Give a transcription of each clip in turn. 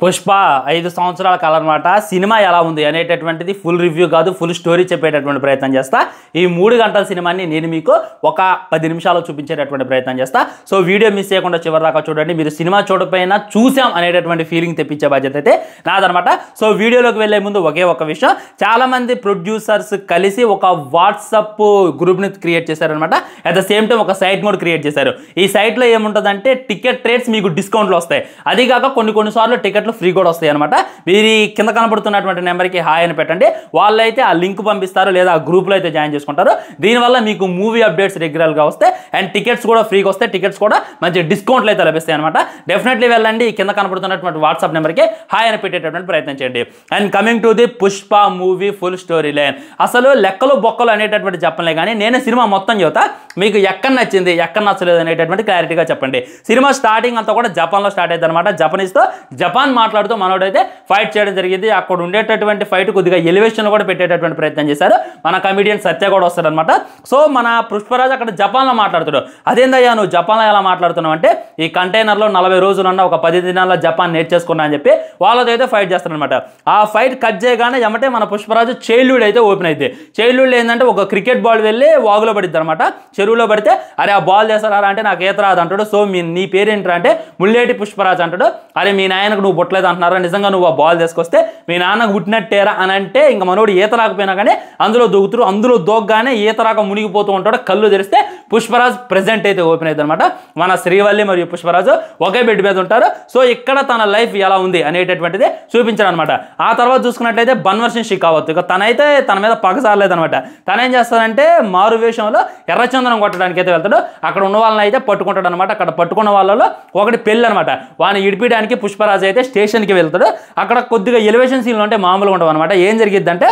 పుష్ప 5 సంవత్సరాల కల అనమాట. సినిమా ఎలా ఉంది అనేటటువంటిది ఫుల్ రివ్యూ కాదు, ఫుల్ స్టోరీ చెప్పేటటువంటి ప్రయత్నం చేస్తా. ఈ 3 గంటల సినిమాని నేను మీకు ఒక 10 నిమిషాల్లో చూపించేటటువంటి ప్రయత్నం చేస్తా. సో వీడియో మిస్ చేయకుండా చివరి దాకా చూడండి. మీరు సినిమా చూడకపోయినా చూసాం అనేటటువంటి ఫీలింగ్ తెప్పించే బాధ్యత అయితే నాదనమాట. సో వీడియోలోకి వెళ్ళే ముందు ఒకే ఒక విషయం, చాలామంది ప్రొడ్యూసర్స్ కలిసి ఒక వాట్సాప్ గ్రూప్ని క్రియేట్ చేశారనమాట. అట్ ద సేమ్ టైం ఒక సైట్ కూడా క్రియేట్ చేశారు. ఈ సైట్లో ఏముంటుందంటే టికెట్ రేట్స్ మీకు డిస్కౌంట్లు వస్తాయి. అది కాక కొన్నిసార్లు టికెట్లు ఫ్రీ కూడా వస్తాయి అనమాట. మీరు కింద కనపడుతున్నటువంటి నెంబర్కి హాయ్ అని పెట్టండి, వాళ్ళైతే ఆ లింక్ పంపిస్తారు లేదా ఆ గ్రూప్లో అయితే జాయిన్ చేసుకుంటారు. దీనివల్ల మీకు మూవీ అప్డేట్స్ రెగ్యులర్గా వస్తాయి అండ్ టికెట్స్ కూడా ఫ్రీగా వస్తాయి. టికెట్స్ కూడా మంచి డిస్కౌంట్లు అయితే లభిస్తాయి అనమాట. డెఫినెట్లీ వెళ్ళండి, కింద కనపడుతున్నటువంటి వాట్సాప్ నెంబర్కి హాయ్ అని పెట్టేటటువంటి ప్రయత్నం చేయండి. And coming to the Pushpa movie full story line. అసలు లెక్కలు బొక్కలు అనేటటువంటి చెప్పలే కానీ నేను సినిమా మొత్తం చెబుతా, మీకు ఎక్కడ నచ్చింది ఎక్కడ నచ్చలేదు అనేటటువంటి క్లారిటీగా చెప్పండి. సినిమా స్టార్టింగ్ అంతా కూడా జపాన్లో స్టార్ట్ అయింది అనమాట. జపనీస్తో జపాన్ మాట్లాడుతూ మనోడైతే ఫైట్ చేయడం జరిగింది. అక్కడ ఉండేటటువంటి ఫైట్ కొద్దిగా ఎలివేషన్ కూడా పెట్టేటటువంటి ప్రయత్నం చేశారు. మన కమిడియన్ సత్య కూడా వస్తాడనమాట. సో మన పుష్పరాజ్ అక్కడ జపాన్లో మాట్లాడుతాడు. అదేందయ్యా నువ్వు జపాన్లో ఎలా మాట్లాడుతున్నావు అంటే, ఈ కంటైనర్లో 40 రోజులున్నా ఒక 10 దినాల్లో జపాన్ నేర్చేసుకున్నా అని చెప్పి వాళ్ళతో అయితే ఫైట్ చేస్తారనమాట. ఆ ఫైట్ కట్ చేయగానే ఎమ్మటే మన పుష్పరాజు చైల్డ్హుడ్ అయితే ఓపెన్ అయితే. చైల్డ్హుడ్ ఏంటంటే ఒక క్రికెట్ బాల్ వెళ్ళి వాగులో పడిద్ది అనమాట. చెరువులో పడితే అరే ఆ బాల్ చేస్తారా అంటే నాకు ఈత రాదు అంటాడు. సో నీ పేరేంట్రా అంటే ముల్లేటి పుష్పరాజ్ అంటాడు. అరే మీ నాయనకు నువ్వు పుట్టలేదు అంటున్నారా, నిజంగా నువ్వు ఆ బాల్ తీసుకొస్తే మీ నాన్నకు పుట్టినట్టేరా అని అంటే ఇంకా మనోడు ఈత రాకపోయినా కానీ అందులో దూకుతారు. అందులో దూకగానే ఈత రాక మునిగిపోతూ ఉంటాడు. కళ్ళు తెరిస్తే పుష్పరాజ్ ప్రెజెంట్ అయితే ఓపెన్ అవుతుంది అనమాట. మన శ్రీవల్లి మరియు పుష్పరాజు ఒకే బెడ్ మీద ఉంటారు. సో ఇక్కడ తన లైఫ్ ఎలా ఉంది అనేటటువంటిది చూపించారు అనమాట. ఆ తర్వాత చూసుకున్నట్లయితే బన్వర్ సింగ్ షెకావత్ ఇక తనైతే తన మీద పగసారలేదనమాట. తనేం చేస్తాడంటే మారు వేషంలో ఎర్రచందనం కొట్టడానికి అయితే వెళ్తాడు. అక్కడ ఉన్న వాళ్ళని అయితే పట్టుకుంటాడు అనమాట. అక్కడ పట్టుకున్న వాళ్ళలో ఒకటి పెళ్ళి అనమాట. వాడిని ఇడిపించడానికి పుష్పరాజు అయితే స్టేషన్కి వెళ్తాడు. అక్కడ కొద్దిగా ఎలివేషన్ సీన్లు అంటే మామూలుగా ఉండవు అనమాట. ఏం జరిగిద్దంటే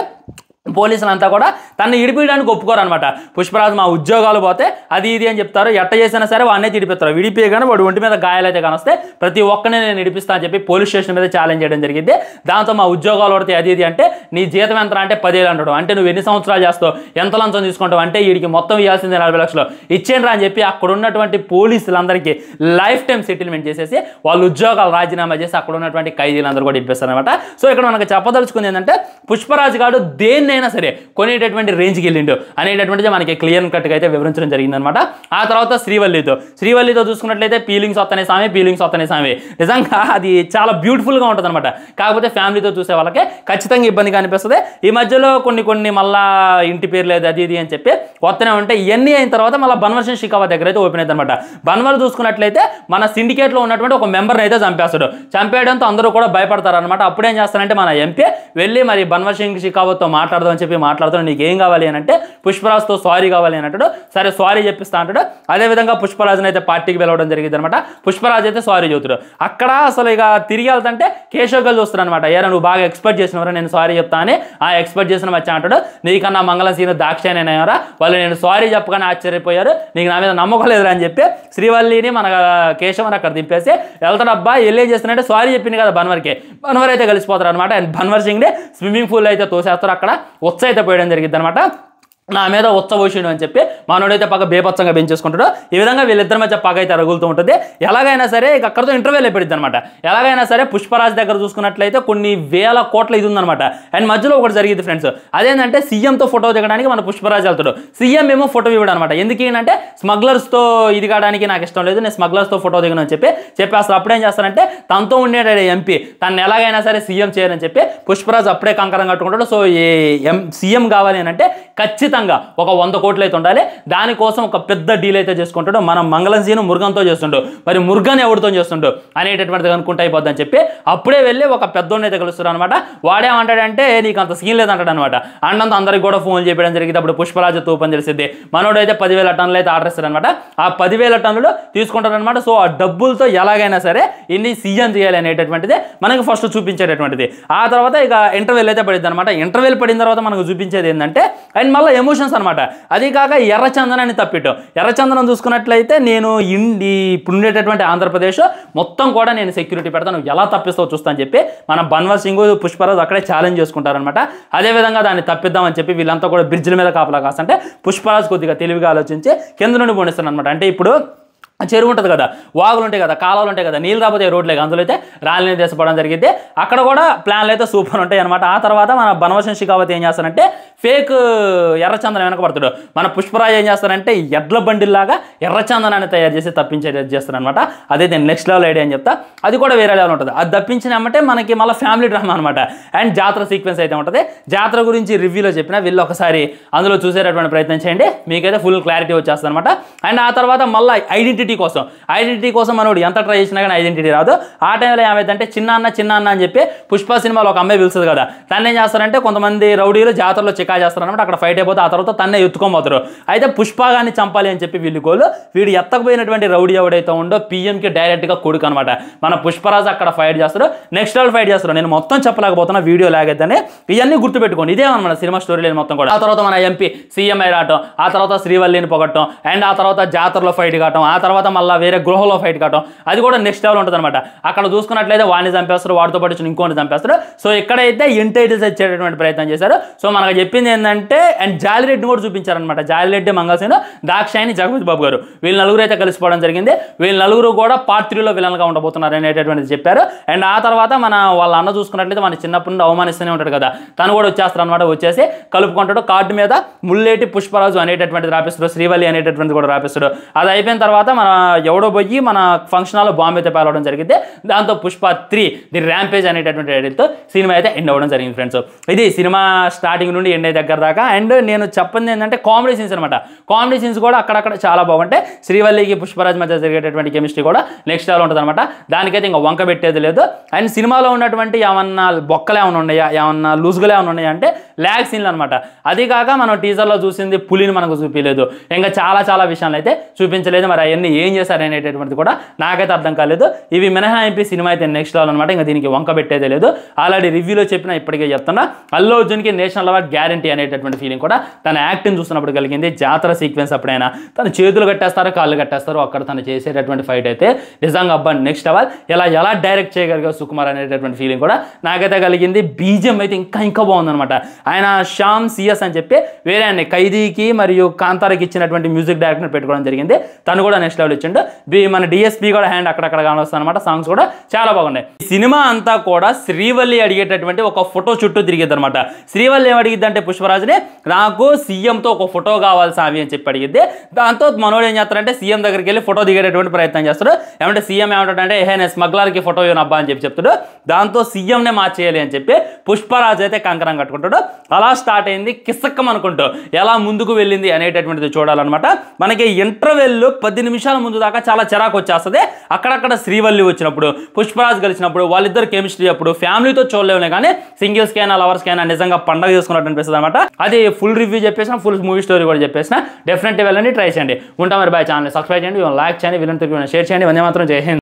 పోలీసులంతా కూడా తనని ఇడిపించడానికి ఒప్పుకోరు అనమాట. పుష్పరాజు మా ఉద్యోగాలు పోతే అది ఇది అని చెప్తారు. ఎట్ట చేసినా సరే వాడినే ఇడిపిస్తారు. విడిపియగానే వాడు ఒంటి మీద గాయాలైతే కానొస్తే ప్రతి ఒక్కనే నేను ఇడిపిస్తా అని చెప్పి పోలీస్ స్టేషన్ మీద ఛాలెంజ్ చేయడం జరిగింది. దాంతో మా ఉద్యోగాలు పడితే అది ఇది అంటే నీ జీతం ఎంత అంటే 10,000 అంటాడు. అంటే నువ్వు ఎన్ని సంవత్సరాలు చేస్తావు, ఎంత లంచం తీసుకుంటావు అంటే వీడికి మొత్తం ఇవ్వాల్సిందే 40 లక్షలు ఇచ్చేయండి అని చెప్పి అక్కడ ఉన్నటువంటి పోలీసులందరికీ లైఫ్ టైం సెటిల్మెంట్ చేసేసి వాళ్ళు ఉద్యోగాలు రాజీనామా చేసి అక్కడ ఉన్నటువంటి ఖైదీలందరూ కూడా ఇప్పిస్తారు అనమాట. సో ఇక్కడ మనకు చెప్పదలుచుకుంది ఏంటంటే పుష్పరాజు గారు దేన్నైనా సరే కొనేటటువంటి రేంజ్కి వెళ్ళిండు అనేటటువంటిది మనకి క్లియర్ కట్గా అయితే వివరించడం జరిగిందనమాట. ఆ తర్వాత శ్రీవల్లితో చూసుకున్నట్లయితే ఫీలింగ్స్ వస్తానే స్వామి నిజంగా అది చాలా బ్యూటిఫుల్గా ఉంటుంది అనమాట. కాకపోతే ఫ్యామిలీతో చూసే వాళ్ళకి ఖచ్చితంగా ఇబ్బందిగా అనిపిస్తుంది. ఈ మధ్యలో కొన్ని మళ్ళా ఇంటి పేరు లేదు అది ఇది అని చెప్పి వస్తూనే ఉంటే ఇవన్నీ అయిన తర్వాత మళ్ళీ బన్వర్ సింగ్ షెకావత్ దగ్గర అయితే ఓపెన్ అవుతుంది అనమాట. బన్వర్ చూసుకున్నట్లయితే మన సిండికేట్లో ఉన్నటువంటి ఒక మెంబర్ని అయితే చంపేస్తాడు. చంపేయడంతో అందరూ కూడా భయపడతారు అనమాట. అప్పుడేం చేస్తారంటే మన ఎంపీ వెళ్ళి మరి బన్వర్ సింగ్ షెకావత్తో మాట్లాడదాం అని చెప్పి మాట్లాడుతాడు. నీకు ఏం కావాలి అని అంటే పుష్పరాజ్తో సారీ కావాలి అని అంటాడు. సరే సారీ చెప్పిస్తా అంటాడు. అదేవిధంగా పుష్పరాజుని అయితే పార్టీకి వెళ్ళడం జరిగింది అనమాట. పుష్పరాజు అయితే సారీ చెబుతాడు. అక్కడ అసలు ఇక తిరిగి వెళ్తుంటే కేశవ్ గల్ చూస్తాడు అనమాట. ఏరా నువ్వు బాగా ఎక్స్పెక్ట్ చేసినవరా, నేను సారీ చెప్తా అని. ఆ ఎక్స్పెక్ట్ చేసిన వచ్చా అంటాడు. నీకన్నా మంగళం సీను దాక్షాయనరా వాళ్ళు నేను సారీ చెప్పగానే ఆశ్చర్యపోయారు, నీకు నా మీద నమ్మకం లేదురా అని చెప్పి శ్రీవల్లిని మన కేశవని అక్కడ దింపేసి వెళ్తాడు. అబ్బా వెళ్ళేం చేస్తున్నాడంటే సారీ చెప్పింది కదా బన్వర్ అయితే కలిసిపోతారు అనమాట. అండ్ బన్వర్ సింగ్ని స్విమ్మింగ్ పూల్ అయితే తోసేస్తారు. అక్కడ ఉత్స అయితే పోయడం జరిగింది అనమాట. నా మీద ఉచ్చబోషిండు అని చెప్పి మనోడైతే పక్క బేపచ్చంగా పెంచేసుకుంటాడు. ఈ విధంగా వీళ్ళిద్దరి మధ్య పగ అయితే రగులుతూ ఉంటుంది. ఎలాగైనా సరే ఇక అక్కడితో ఇంటర్వ్యూలు అయిపోయింది అనమాట. ఎలాగైనా సరే పుష్పరాజ్ దగ్గర చూసుకున్నట్లయితే కొన్ని వేల కోట్ల ఇది ఉందనమాట. అండ్ మధ్యలో ఒకటి జరిగింది ఫ్రెండ్స్, అదేంటంటే సీఎంతో ఫోటో దిగడానికి మన పుష్పరాజ్ వెళ్తాడు. సీఎం ఏమో ఫోటో ఇవ్వడం అనమాట. ఎందుకు ఏంటంటే స్మగ్లర్స్తో ఇది కావడానికి నాకు ఇష్టం లేదు, నేను స్మగ్లర్స్తో ఫోటో దిగను అని చెప్పి అసలు అప్పుడేం చేస్తారంటే తనతో ఉండేటాడు ఎంపీ తను ఎలాగైనా సరే సీఎం చేయాలని చెప్పి పుష్పరాజ్ అప్పుడే కంకరం కట్టుకుంటాడు. సో సీఎం కావాలి అని అంటే ఖచ్చితంగా ఒక 100 కోట్లు అయితే ఉండాలి. దానికోసం ఒక పెద్ద డీల్ అయితే చేసుకుంటాడు. మనం మంగళం సీను మురుగన్తో చేస్తుండు, మరి మురుగన్ ఎవరితో చేస్తుండు అనేటటువంటిది అనుకుంటే అయిపోద్ది అని చెప్పి అప్పుడే వెళ్ళి ఒక పెద్దోడిని అయితే కలుస్తారు అనమాట. వాడేమంటాడంటే నీకు అంత సీన్ లేదంటాడు అనమాట. అండంతా అందరికి కూడా ఫోన్ చేయడం జరిగింది. అప్పుడు పుష్పరాజు తూపని తెలిసింది. మనోడైతే 10,000 టన్నులు అయితే ఆర్డర్ ఇస్తారు అనమాట. ఆ 10,000 టన్నులు తీసుకుంటారనమాట. సో ఆ డబ్బులతో ఎలాగైనా సరే ఇన్ని సీఎం చేయాలి అనేటటువంటిది మనకు ఫస్ట్ చూపించేటటువంటిది. ఆ తర్వాత ఇక ఇంటర్వ్యూలు అయితే పడింది అనమాట. ఇంటర్వ్యూలు పడిన తర్వాత మనకు చూపించేది ఏంటంటే అండ్ మళ్ళీ ఎమోషన్స్ అనమాట. అది కాక ఎర్రచందనాన్ని తప్పిట్టు. ఎర్రచందనం చూసుకున్నట్లయితే నేను ఇప్పుడు ఉండేటటువంటి ఆంధ్రప్రదేశ్ మొత్తం కూడా నేను సెక్యూరిటీ పెడతాను, ఎలా తప్పిస్తావు చూస్తా అని చెప్పి మన బన్వర్ సింగ్ పుష్పరాజ్ అక్కడే ఛాలెంజ్ చేసుకుంటారనమాట. అదేవిధంగా దాన్ని తప్పిద్దామని చెప్పి వీళ్ళంతా కూడా బ్రిడ్జ్ల మీద కాపలా కాస్తుంటే పుష్పరాజ్ కొద్దిగా తెలివిగా ఆలోచించి కింద నుండి పోనిస్తాను అనమాట. అంటే ఇప్పుడు చెరువు ఉంటుంది కదా, వాగులు ఉంటాయి కదా, కాలువలు ఉంటాయి కదా, నీళ్ళు రాకపోతే రోడ్లే అందులో అయితే రాళ్ళని తీసుకోవడం జరిగింది. అక్కడ కూడా ప్లాన్లు అయితే సూపర్ ఉంటాయి అనమాట. ఆ తర్వాత మన బనవాసి షెకావత్ ఏం చేస్తారంటే ఫేక్ ఎర్రచందనం వెనకబడతాడు. మన పుష్పరాజ్ ఏం చేస్తారంటే ఎడ్ల బండిలాగా ఎర్రచందనాన్ని తయారు చేసి తప్పించేది చేస్తారనమాట. అదైతే నెక్స్ట్ లెవెల్ ఐడియా అని చెప్తా. అది కూడా వేరే లెవెల్ ఉంటుంది. అది తప్పించినామంటే మనకి మళ్ళీ ఫ్యామిలీ డ్రామా అనమాట. అండ్ జాతర సీక్వెన్స్ అయితే ఉంటుంది. జాతర గురించి రివ్యూలో చెప్పిన వీళ్ళు ఒకసారి అందులో చూసేటటువంటి ప్రయత్నం చేయండి, మీకైతే ఫుల్ క్లారిటీ వచ్చేస్తుంది అనమాట. అండ్ ఆ తర్వాత మళ్ళీ ఐడెంటిటీ కోసం మనోడు ఎంత ట్రై చేసినా కానీ ఐడెంటిటీ రాదు. ఆ టైంలో ఏమైందంటే చిన్న అన్న అని చెప్పి పుష్ప సినిమాలో ఒక అమ్మాయి పిలుస్తుంది కదా, తను ఏం చేస్తారంటే కొంతమంది రౌడీలు జాతరలో చికా చేస్తారనమాట. అక్కడ ఫైట్ అయిపోతే ఆ తర్వాత తన్నే ఎత్తుకోబోతారు. అయితే పుష్పగాన్ని చంపాలి అని చెప్పి వీళ్ళు గోలు. వీడు ఎత్తకపోయినటువంటి రౌడీ ఎవడైతే ఉండో పిఎంకి డైరెక్ట్గా కొడుకు అనమాట. మన పుష్పరాజు అక్కడ ఫైట్ చేస్తారు, నెక్స్ట్ లెవెల్ ఫైట్ చేస్తారు. నేను మొత్తం చెప్పలేకపోతున్నా, వీడియో లాగైతేనే ఇవన్నీ గుర్తుపెట్టుకోండి. ఇదే అనమాట సినిమా స్టోరీ లేదు మొత్తం కూడా. ఆ తర్వాత మన ఎంపీ సీఎం అయి రావటం, ఆ తర్వాత శ్రీవల్లిని పొగట్టం, అండ్ ఆ తర్వాత జాతరలో ఫైట్ కావటం, ఆ తర్వాత మళ్ళీ వేరే గృహంలో ఫైట్ కావటం, అది కూడా నెక్స్ట్ లెవెల్ ఉంటుంది అనమాట. అక్కడ చూసుకున్నట్లయితే వాడిని చంపేస్తారు, వాడితో పాటు ఇంకోని చంపేస్తారు. సో ఇక్కడైతే ఇంటైటిల్స్ ఇచ్చేటటువంటి ప్రయత్నం చేశారు. సో మనకు చెప్పింది ఏంటంటే అండ్ జాలిరెడ్డి కూడా చూపించారనమాట. జాలిరెడ్డి, మంగళసేను, దాక్షాయిని, జగపతి బాబు గారు వీళ్ళు నలుగురు అయితే కలిసిపోవడం జరిగింది. వీళ్ళు నలుగురు కూడా పార్ట్ 3లో విలన్గా ఉండబోతున్నారు అనేటటువంటిది చెప్పారు. అండ్ ఆ తర్వాత వాళ్ళ అన్న చూసుకున్నట్లయితే మన చిన్నప్పటి నుండి అవమానిస్తూనే ఉంటాడు కదా, తను కూడా వచ్చేస్తారు అనమాట. వచ్చేసి కలుపుకుంటాడు. కార్డు మీద ముల్లేటి పుష్పరాజు అనేటటువంటిది రాపిస్తాడు, శ్రీవల్లి అనేటటువంటిది కూడా రాపిస్తాడు. అది అయిపోయిన తర్వాత మన ఎవడో పోయి మన ఫంక్షన్ హాల్లో బాంబు అయితే పేలవడం జరిగింది. దాంతో పుష్ప 3 ది ర్యాంపేజ్ అనేటటువంటి టైటిల్తో సినిమా అయితే ఎండ్ అవ్వడం జరిగింది ఫ్రెండ్స్. ఇది సినిమా స్టార్టింగ్ నుండి ఎండ్ అయ్యే దగ్గర దాకా. అండ్ నేను చెప్పింది ఏంటంటే కామెడీ సీన్స్ అనమాట. కామెడీ సీన్స్ కూడా అక్కడక్కడ చాలా బాగుంటాయి. శ్రీవల్లికి పుష్పరాజ్ మధ్య జరిగేటటువంటి కెమిస్ట్రీ కూడా నెక్స్ట్ లెవెల్ ఉంటుంది అనమాట. దానికైతే ఇంకా వంక పెట్టేది లేదు. అండ్ సినిమాలో ఉన్నటువంటి ఏమన్నా బొక్కలు ఏమైనా ఉన్నాయా, ఏమన్నా లూజ్గా ఏమైనా ఉన్నాయా అంటే ల్యాగ్ సీన్లు అనమాట. అది కాక మనం టీజర్లో చూసింది పులిని మనకు చూపించలేదు, ఇంకా చాలా విషయాలు అయితే చూపించలేదు. మరి అవన్నీ ఏం చేశారు అనేటటువంటిది కూడా నాకైతే అర్థం కాలేదు. ఇవి మినహాయింపి సినిమా అయితే నెక్స్ట్ లెవెల్ అనమాట. ఇంకా దీనికి వంక పెట్టేదే లేదు. ఆల్రెడీ రివ్యూలో చెప్పిన ఇప్పటికే చెప్తున్నా, అల్లు అర్జున్కి నేషనల్ అవార్డ్ గ్యారంటీ అనేటటువంటి ఫీలింగ్ కూడా తన యాక్టింగ్ చూస్తున్నప్పుడు కలిగింది. జాతర సీక్వెన్స్ అప్పుడైనా తను చేతులు కట్టేస్తారు, కాళ్ళు కట్టేస్తారు, అక్కడ తను చేసేటటువంటి ఫైట్ అయితే నిజంగా అబ్బా నెక్స్ట్ లెవెల్. ఎలా డైరెక్ట్ చేయగలిగా సుకుమార్ అనేటటువంటి ఫీలింగ్ కూడా నాకైతే కలిగింది. బీజిఎం అయితే ఇంకా బాగుందనమాట. ఆయన శ్యామ్ సిఎస్ అని చెప్పి వేరే ఆయన ఖైదీకి మరియు కాంతారకి ఇచ్చినటువంటి మ్యూజిక్ డైరెక్టర్ పెట్టుకోవడం జరిగింది. తను కూడా నెక్స్ట్ లెవెల్ ఇచ్చిండు. మన డిఎస్పీ కూడా హ్యాండ్ అక్కడక్కడ కానొస్తుంది అనమాట. సాంగ్స్ కూడా చాలా బాగున్నాయి. ఈ సినిమా అంతా కూడా శ్రీవల్లి అడిగేటటువంటి ఒక ఫోటో చుట్టూ తిరిగిద్ది అనమాట. శ్రీవల్లి ఏమడిగిద్ది అంటే పుష్పరాజుని, నాకు సీఎంతో ఒక ఫోటో కావాలి సామి అని చెప్పి అడిగిద్ది. దాంతో మనోడు ఏం చేస్తారంటే సీఎం దగ్గరికి వెళ్ళి ఫోటో దిగేటటువంటి ప్రయత్నం చేస్తాడు. ఏమంటే సీఎం ఏమంటాడంటే నేను స్మగ్లర్కి ఫోటో ఇవ్వనబ్బా అని చెప్తాడు. దాంతో సీఎంనే మార్చేయాలి అని చెప్పి పుష్పరాజు అయితే కంకణం కట్టుకుంటాడు. అలా స్టార్ట్ అయింది కిసక్కం అనుకుంటూ ఎలా ముందుకు వెళ్ళింది అనేటటువంటిది చూడాలన్నమాట. మనకి ఇంటర్వెల్ 10 నిమిషాల ముందు దాకా చాలా చిరాకు వచ్చేస్తుంది. అక్కడక్కడ శ్రీవల్లి వచ్చినప్పుడు, పుష్పరాజ్ కలిసినప్పుడు, వాళ్ళిద్దరు కెమిస్ట్రీ అప్పుడు ఫ్యామిలీతో చూడలేవులే కానీ సింగిల్స్ కైనా లవర్స్ కైనా నిజంగా పండగ చేసుకున్నట్టు అనిపిస్తుంది అనమాట. అది ఫుల్ రివ్యూ చెప్పేసిన, ఫుల్ మూవీ స్టోరీ కూడా చెప్పేసిన. డెఫినెట్లీ వెళ్ళండి, ట్రై చేయండి. ఉంటాం మరి బాయ్. ఛానల్ సబ్స్క్రైబ్ చేయండి, లైక్ చేయండి, వీళ్ళని షేర్ చేయండి. వందే మాత్రం జై హింద్.